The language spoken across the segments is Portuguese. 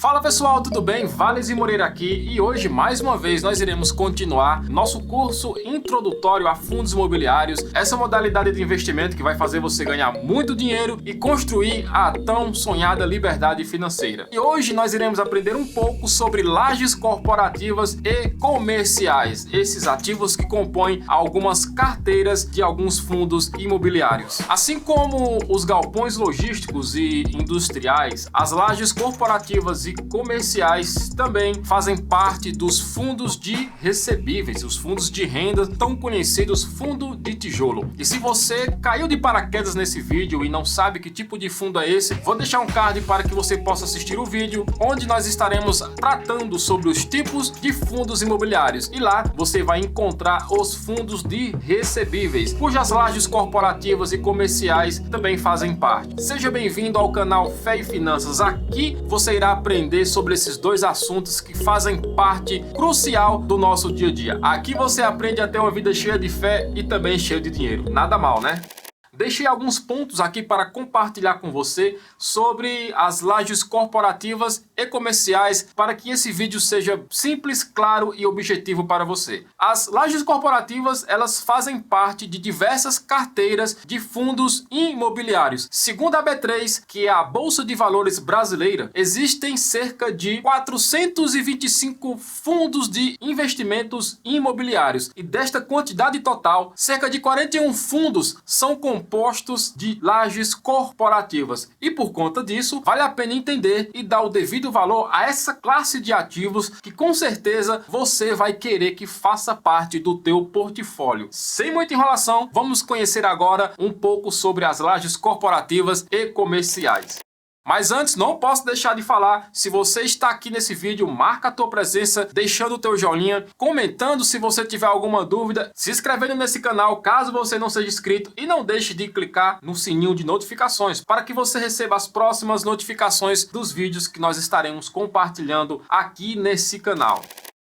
Fala pessoal, tudo bem? Vales Moreira aqui e hoje mais uma vez nós iremos continuar nosso curso introdutório a fundos imobiliários, essa modalidade de investimento que vai fazer você ganhar muito dinheiro e construir a tão sonhada liberdade financeira. E hoje nós iremos aprender um pouco sobre lajes corporativas e comerciais, esses ativos que compõem algumas carteiras de alguns fundos imobiliários. Assim como os galpões logísticos e industriais, as lajes corporativas e comerciais também fazem parte dos fundos de recebíveis, os fundos de renda, tão conhecidos fundo de tijolo. E se você caiu de paraquedas nesse vídeo e não sabe que tipo de fundo é esse, vou deixar um card para que você possa assistir o vídeo, onde nós estaremos tratando sobre os tipos de fundos imobiliários. E lá você vai encontrar os fundos de recebíveis, cujas lajes corporativas e comerciais também fazem parte. Seja bem-vindo ao canal Fé e Finanças. Aqui você irá aprender sobre esses dois assuntos que fazem parte crucial do nosso dia a dia. Aqui você aprende a ter uma vida cheia de fé e também cheia de dinheiro. Nada mal, né? Deixei alguns pontos aqui para compartilhar com você sobre as lajes corporativas e comerciais para que esse vídeo seja simples, claro e objetivo para você. As lajes corporativas, elas fazem parte de diversas carteiras de fundos imobiliários. Segundo a B3, que é a Bolsa de Valores brasileira, existem cerca de 425 fundos de investimentos imobiliários e desta quantidade total, cerca de 41 fundos são compostos de lajes corporativas. E por conta disso, vale a pena entender e dar o devido valor a essa classe de ativos que com certeza você vai querer que faça parte do teu portfólio. Sem muita enrolação, vamos conhecer agora um pouco sobre as lajes corporativas e comerciais. Mas antes, não posso deixar de falar, se você está aqui nesse vídeo, marca a tua presença, deixando o teu joinha, comentando se você tiver alguma dúvida, se inscrevendo nesse canal caso você não seja inscrito e não deixe de clicar no sininho de notificações para que você receba as próximas notificações dos vídeos que nós estaremos compartilhando aqui nesse canal.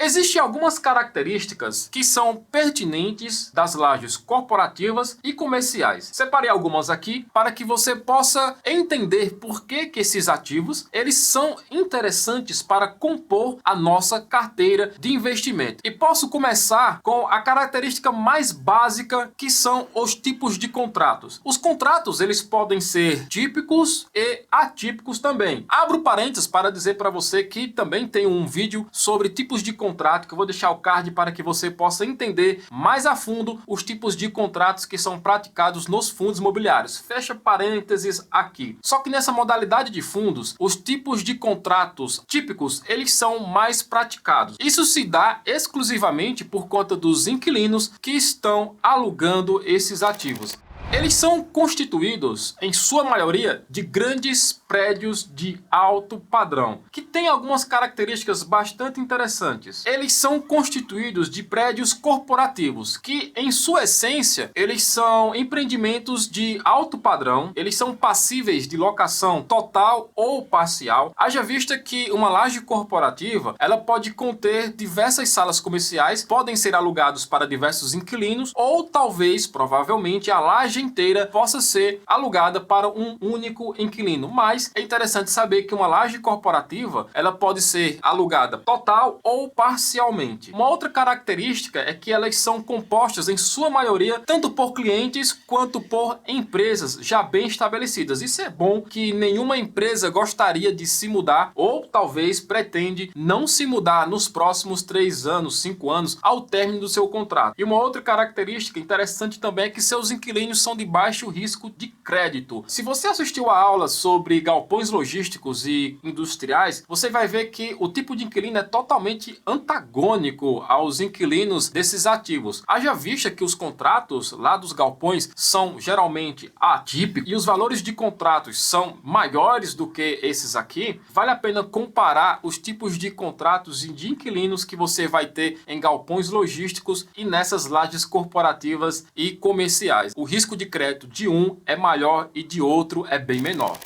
Existem algumas características que são pertinentes das lajes corporativas e comerciais. Separei algumas aqui para que você possa entender por que esses ativos eles são interessantes para compor a nossa carteira de investimento. E posso começar com a característica mais básica, que são os tipos de contratos. Os contratos eles podem ser típicos e atípicos também. Abro parênteses para dizer para você que também tem um vídeo sobre tipos de contrato que eu vou deixar o card para que você possa entender mais a fundo os tipos de contratos que são praticados nos fundos imobiliários. Fecha parênteses aqui. Só que nessa modalidade de fundos, os tipos de contratos típicos, eles são mais praticados. Isso se dá exclusivamente por conta dos inquilinos que estão alugando esses ativos. Eles são constituídos, em sua maioria, de grandes prédios de alto padrão, que têm algumas características bastante interessantes. Eles são constituídos de prédios corporativos, que, em sua essência, eles são empreendimentos de alto padrão, eles são passíveis de locação total ou parcial. Haja vista que uma laje corporativa, ela pode conter diversas salas comerciais, podem ser alugados para diversos inquilinos, ou talvez, provavelmente, a laje inteira possa ser alugada para um único inquilino, mas é interessante saber que uma laje corporativa ela pode ser alugada total ou parcialmente. Uma outra característica é que elas são compostas em sua maioria tanto por clientes quanto por empresas já bem estabelecidas. Isso é bom, que nenhuma empresa gostaria de se mudar ou talvez pretende não se mudar nos próximos 3 anos, 5 anos ao término do seu contrato. E uma outra característica interessante também é que seus inquilinos são de baixo risco de crédito. Se você assistiu a aula sobre galpões logísticos e industriais, você vai ver que o tipo de inquilino é totalmente antagônico aos inquilinos desses ativos. Haja vista que os contratos lá dos galpões são geralmente atípicos e os valores de contratos são maiores do que esses aqui, vale a pena comparar os tipos de contratos e de inquilinos que você vai ter em galpões logísticos e nessas lajes corporativas e comerciais. O risco de crédito de um é maior e de outro é bem menor.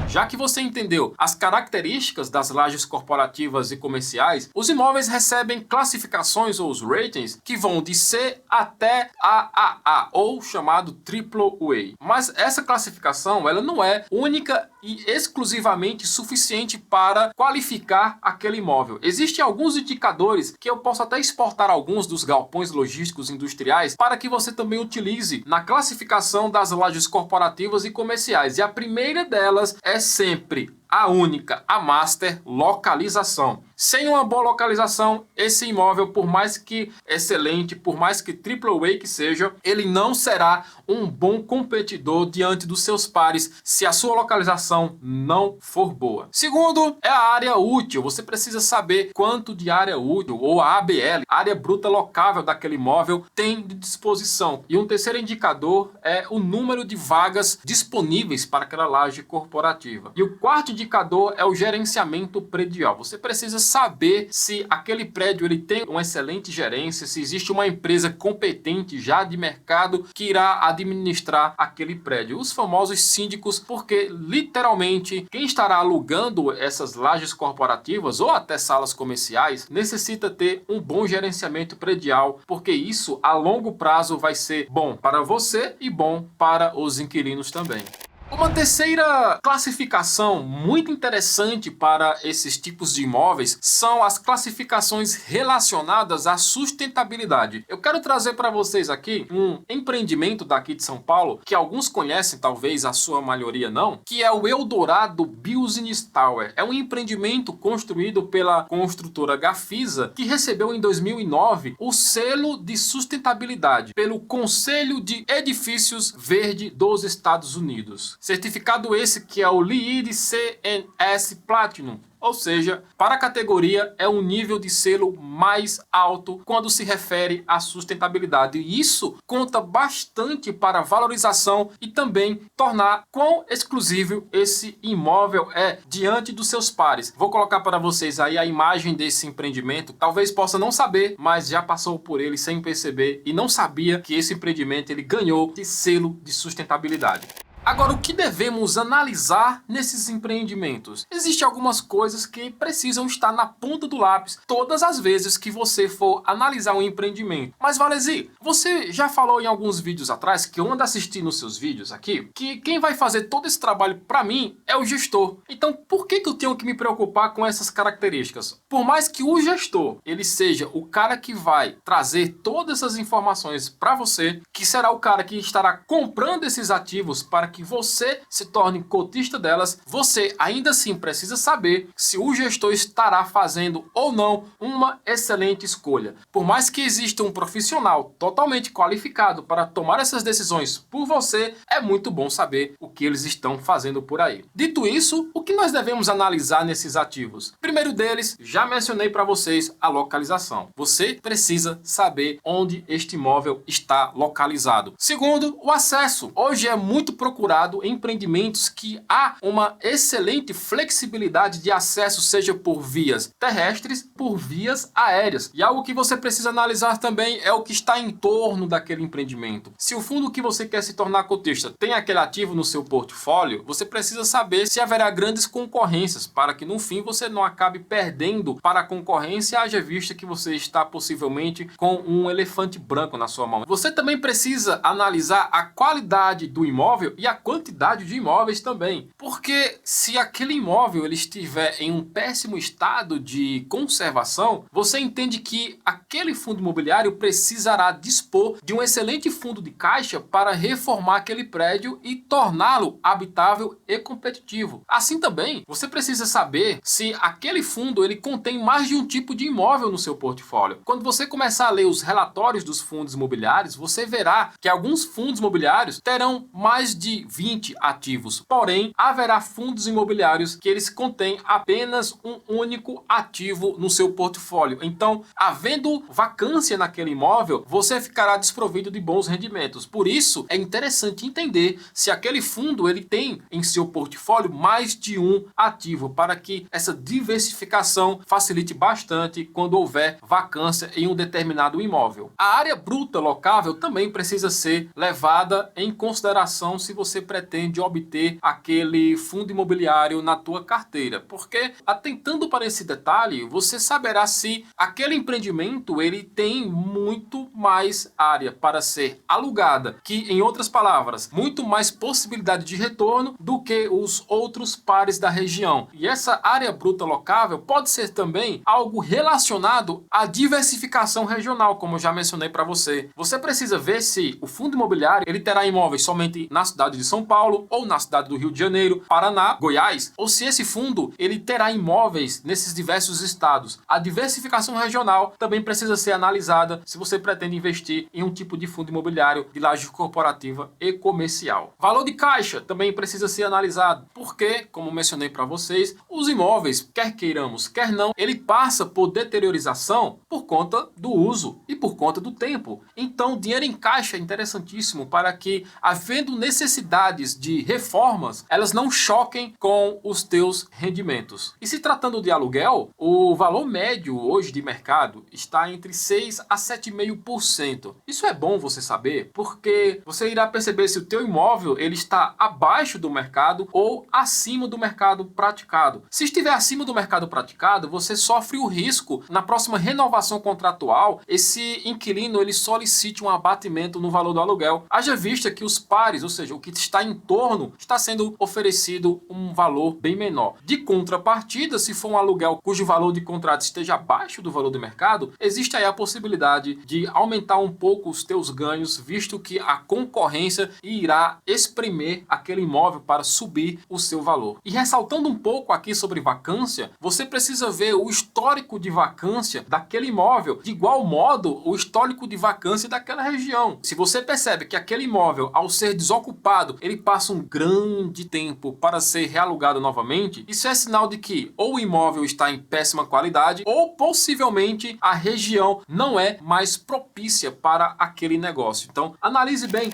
Já que você entendeu as características das lajes corporativas e comerciais, os imóveis recebem classificações ou os ratings que vão de C até AAA, ou chamado AAA. Mas essa classificação ela não é única e exclusivamente suficiente para qualificar aquele imóvel. Existem alguns indicadores que eu posso até exportar alguns dos galpões logísticos industriais para que você também utilize na classificação das lajes corporativas e comerciais. E a primeira delas é sempre a única, a master: localização. Sem uma boa localização, esse imóvel, por mais que excelente, por mais que AAA que seja, ele não será um bom competidor diante dos seus pares se a sua localização não for boa. Segundo, é a área útil. Você precisa saber quanto de área útil, ou a ABL, área bruta locável daquele imóvel, tem de disposição. E um terceiro indicador é o número de vagas disponíveis para aquela laje corporativa. E o quarto indicador é o gerenciamento predial. Você precisa saber se aquele prédio ele tem uma excelente gerência, se existe uma empresa competente já de mercado que irá administrar aquele prédio. Os famosos síndicos, porque literalmente quem estará alugando essas lajes corporativas ou até salas comerciais necessita ter um bom gerenciamento predial, porque isso a longo prazo vai ser bom para você e bom para os inquilinos também. Uma terceira classificação muito interessante para esses tipos de imóveis são as classificações relacionadas à sustentabilidade. Eu quero trazer para vocês aqui um empreendimento daqui de São Paulo, que alguns conhecem, talvez a sua maioria não, que é o Eldorado Business Tower. É um empreendimento construído pela construtora Gafisa, que recebeu em 2009 o selo de sustentabilidade pelo Conselho de Edifícios Verde dos Estados Unidos. Certificado esse que é o LEED CNS Platinum. Ou seja, para a categoria é um nível de selo mais alto quando se refere à sustentabilidade. E isso conta bastante para a valorização e também tornar quão exclusivo esse imóvel é diante dos seus pares. Vou colocar para vocês aí a imagem desse empreendimento. Talvez possa não saber, mas já passou por ele sem perceber e não sabia que esse empreendimento ele ganhou esse selo de sustentabilidade. Agora, o que devemos analisar nesses empreendimentos? Existem algumas coisas que precisam estar na ponta do lápis todas as vezes que você for analisar um empreendimento. Mas, Valesi, você já falou em alguns vídeos atrás, que eu ando assistindo os seus vídeos aqui, que quem vai fazer todo esse trabalho para mim é o gestor. Então, por que eu tenho que me preocupar com essas características? Por mais que o gestor ele seja o cara que vai trazer todas essas informações para você, que será o cara que estará comprando esses ativos para que você se torne cotista delas, você ainda assim precisa saber se o gestor estará fazendo ou não uma excelente escolha. Por mais que exista um profissional totalmente qualificado para tomar essas decisões por você, é muito bom saber o que eles estão fazendo por aí. Dito isso, o que nós devemos analisar nesses ativos? Primeiro deles, já mencionei para vocês a localização. Você precisa saber onde este imóvel está localizado. Segundo, o acesso. Hoje é muito procurado empreendimentos que há uma excelente flexibilidade de acesso, seja por vias terrestres, por vias aéreas. E algo que você precisa analisar também é o que está em torno daquele empreendimento. Se o fundo que você quer se tornar cotista tem aquele ativo no seu portfólio, você precisa saber se haverá grandes concorrências para que no fim você não acabe perdendo para a concorrência, haja vista que você está possivelmente com um elefante branco na sua mão. Você também precisa analisar a qualidade do imóvel e a quantidade de imóveis também, porque se aquele imóvel ele estiver em um péssimo estado de conservação, você entende que aquele fundo imobiliário precisará dispor de um excelente fundo de caixa para reformar aquele prédio e torná-lo habitável e competitivo. Assim também, você precisa saber se aquele fundo ele contém mais de um tipo de imóvel no seu portfólio. Quando você começar a ler os relatórios dos fundos imobiliários, você verá que alguns fundos imobiliários terão mais de 20 ativos. Porém, haverá fundos imobiliários que eles contêm apenas um único ativo no seu portfólio. Então, havendo vacância naquele imóvel, você ficará desprovido de bons rendimentos. Por isso, é interessante entender se aquele fundo ele tem em seu portfólio mais de um ativo, para que essa diversificação facilite bastante quando houver vacância em um determinado imóvel. A área bruta locável também precisa ser levada em consideração se você você pretende obter aquele fundo imobiliário na tua carteira, porque atentando para esse detalhe, você saberá se aquele empreendimento ele tem muito mais área para ser alugada, que em outras palavras, muito mais possibilidade de retorno do que os outros pares da região. E essa área bruta locável pode ser também algo relacionado à diversificação regional, como eu já mencionei para você. Você precisa ver se o fundo imobiliário ele terá imóveis somente na cidade de São Paulo ou na cidade do Rio de Janeiro, Paraná, Goiás, ou se esse fundo ele terá imóveis nesses diversos estados. A diversificação regional também precisa ser analisada se você pretende investir em um tipo de fundo imobiliário de laje corporativa e comercial. Valor de caixa também precisa ser analisado, porque, como mencionei para vocês, os imóveis, quer queiramos, quer não, ele passa por deteriorização por conta do uso e por conta do tempo. Então, dinheiro em caixa é interessantíssimo para que, havendo necessidades de reformas, elas não choquem com os teus rendimentos. E se tratando de aluguel, o valor médio hoje de mercado está entre 6 a 7,5%. Isso é bom você saber, porque você irá perceber se o teu imóvel ele está abaixo do mercado ou acima do mercado praticado. Se estiver acima do mercado praticado, você sofre o risco na próxima renovação contratual, esse inquilino ele solicite um abatimento no valor do aluguel. Haja vista que os pares, ou seja, o que está em torno, está sendo oferecido um valor bem menor. De contrapartida, se for um aluguel cujo valor de contrato esteja abaixo do valor do mercado, existe aí a possibilidade de aumentar um pouco os teus ganhos, visto que a concorrência irá espremer aquele imóvel para subir o seu valor. E ressaltando um pouco aqui sobre vacância, você precisa ver o histórico de vacância daquele imóvel, de igual modo o histórico de vacância daquela região. Se você percebe que aquele imóvel, ao ser desocupado, ele passa um grande tempo para ser realugado novamente, isso é sinal de que ou o imóvel está em péssima qualidade ou possivelmente a região não é mais propícia para aquele negócio. Então, analise bem.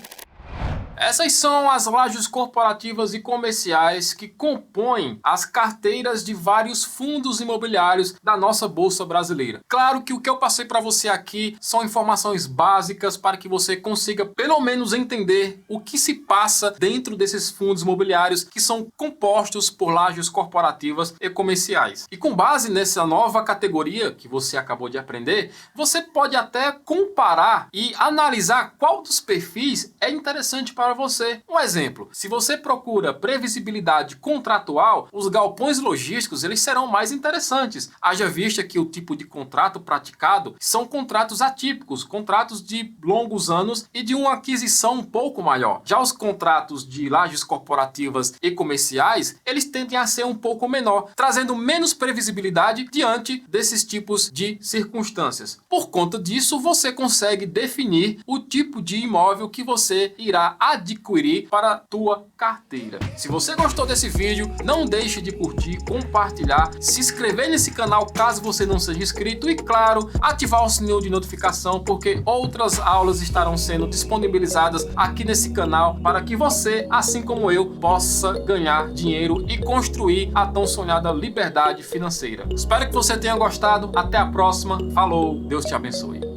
Essas são as lajes corporativas e comerciais que compõem as carteiras de vários fundos imobiliários da nossa Bolsa Brasileira. Claro que o que eu passei para você aqui são informações básicas para que você consiga pelo menos entender o que se passa dentro desses fundos imobiliários que são compostos por lajes corporativas e comerciais. E com base nessa nova categoria que você acabou de aprender, você pode até comparar e analisar qual dos perfis é interessante para você. Um exemplo, se você procura previsibilidade contratual, os galpões logísticos eles serão mais interessantes. Haja vista que o tipo de contrato praticado são contratos atípicos, contratos de longos anos e de uma aquisição um pouco maior. Já os contratos de lajes corporativas e comerciais, eles tendem a ser um pouco menor, trazendo menos previsibilidade diante desses tipos de circunstâncias. Por conta disso, você consegue definir o tipo de imóvel que você irá adquirir para a tua carteira. Se você gostou desse vídeo, não deixe de curtir, compartilhar, se inscrever nesse canal caso você não seja inscrito e, claro, ativar o sininho de notificação, porque outras aulas estarão sendo disponibilizadas aqui nesse canal para que você, assim como eu, possa ganhar dinheiro e construir a tão sonhada liberdade financeira. Espero que você tenha gostado. Até a próxima. Falou. Deus te abençoe.